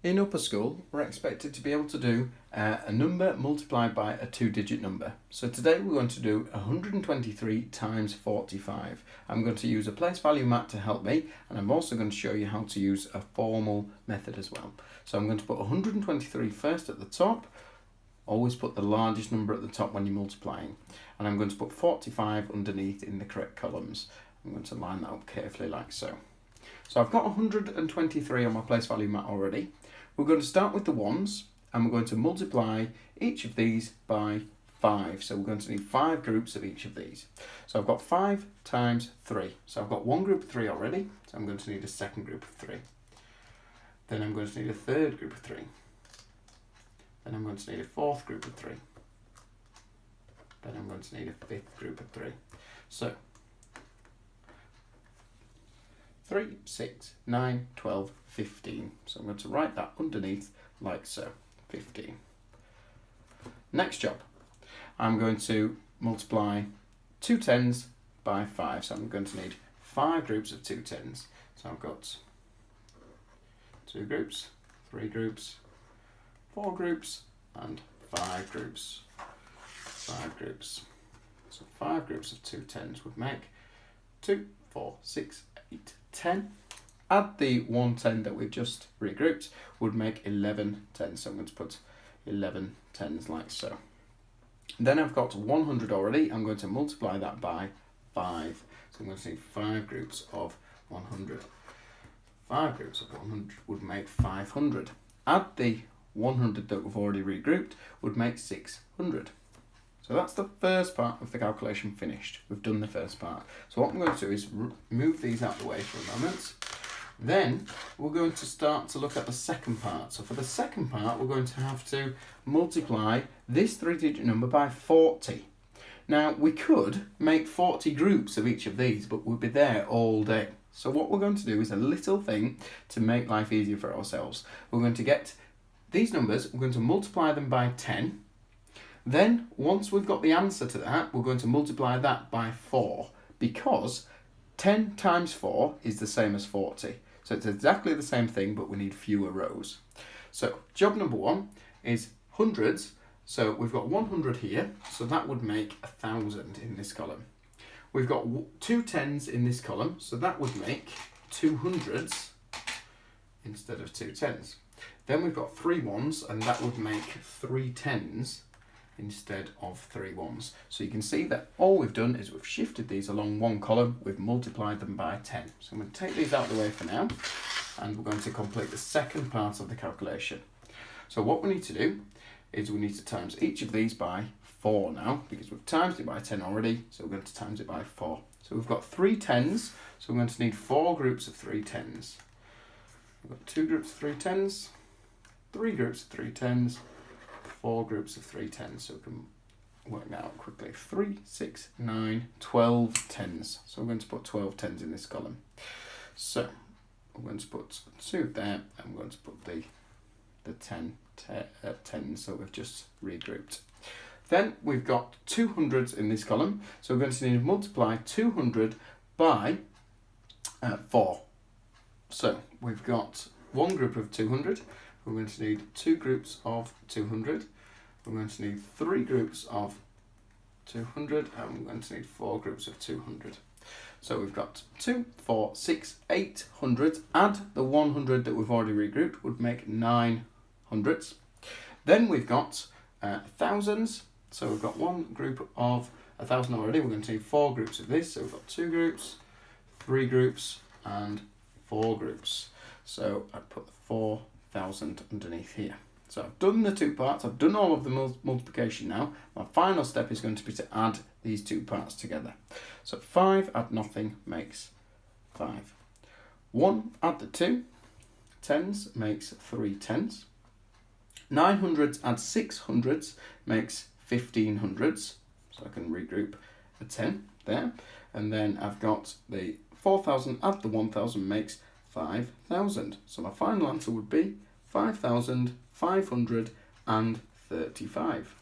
In upper school, we're expected to be able to do a number multiplied by a two-digit number. So today we're going to do 123 times 45. I'm going to use a place value mat to help me, and I'm also going to show you how to use a formal method as well. So I'm going to put 123 first at the top. Always put the largest number at the top when you're multiplying. And I'm going to put 45 underneath in the correct columns. I'm going to line that up carefully like so. So I've got 123 on my place value mat already. We're going to start with the ones, and we're going to multiply each of these by 5. So we're going to need 5 groups of each of these. So I've got 5 times 3. So I've got one group of 3 already, so I'm going to need a second group of 3. Then I'm going to need a third group of 3. Then I'm going to need a fourth group of 3. Then I'm going to need a fifth group of 3. So 3, 6, 9, 12, 15. So I'm going to write that underneath like so, 15. Next job, I'm going to multiply 2 tens by 5. So I'm going to need 5 groups of 2 tens. So I've got 2 groups, 3 groups, 4 groups, and 5 groups. 5 groups. So 5 groups of 2 tens would make 2, 4, 6, 8, 10. Add the 1 10 that we've just regrouped would make 11 tens. So I'm going to put 11 tens like so. Then I've got 100 already. I'm going to multiply that by 5. So I'm going to need 5 groups of 100. 5 groups of 100 would make 500. Add the 100 that we've already regrouped would make 600. So that's the first part of the calculation finished. We've done the first part. So what I'm going to do is move these out of the way for a moment. Then we're going to start to look at the second part. So for the second part, we're going to have to multiply this 3-digit number by 40. Now we could make 40 groups of each of these, but we'd be there all day. So what we're going to do is a little thing to make life easier for ourselves. We're going to get these numbers, we're going to multiply them by 10. Then, once we've got the answer to that, we're going to multiply that by 4, because 10 times 4 is the same as 40. So it's exactly the same thing, but we need fewer rows. So job number 1 is hundreds. So we've got 100 here, so that would make 1,000 in this column. We've got 2 tens in this column, so that would make 2 hundreds instead of 2 tens. Then we've got 3 ones, and that would make 3 tens instead of 3 ones. So you can see that all we've done is we've shifted these along one column, we've multiplied them by 10. So I'm going to take these out of the way for now, and we're going to complete the second part of the calculation. So what we need to do is we need to times each of these by 4 now, because we've times it by 10 already, so we're going to times it by 4. So we've got 3 tens, so we're going to need 4 groups of 3 tens. We've got 2 groups of 3 tens, 3 groups of 3 tens, 4 groups of 3 tens, so we can work that out quickly. 3, 6, 9, 12 tens. So we're going to put 12 tens in this column. So we're going to put 2 there, and we're going to put the 10 tens that we've just regrouped. Then we've got 200s in this column, so we're going to need to multiply 200 by 4. So we've got one group of 200, we're going to need 2 groups of 200, we're going to need 3 groups of 200, and we're going to need 4 groups of 200. So we've got 2, 4, 6, 8 hundreds. Add the 100 that we've already regrouped would make 9 hundreds. Then we've got thousands. So we've got one group of 1,000 already. We're going to need 4 groups of this. So we've got 2 groups, 3 groups, and 4 groups. So I put 4,000 underneath here. So I've done the 2 parts. I've done all of the multiplication now. My final step is going to be to add these 2 parts together. So 5 add nothing makes 5. 1 add the 2 tens makes 3 tens. 9 hundreds add 6 hundreds makes 15 hundreds. So I can regroup a 10 there. And then I've got the 4,000 add the 1,000 makes 5,000. So my final answer would be 5,535.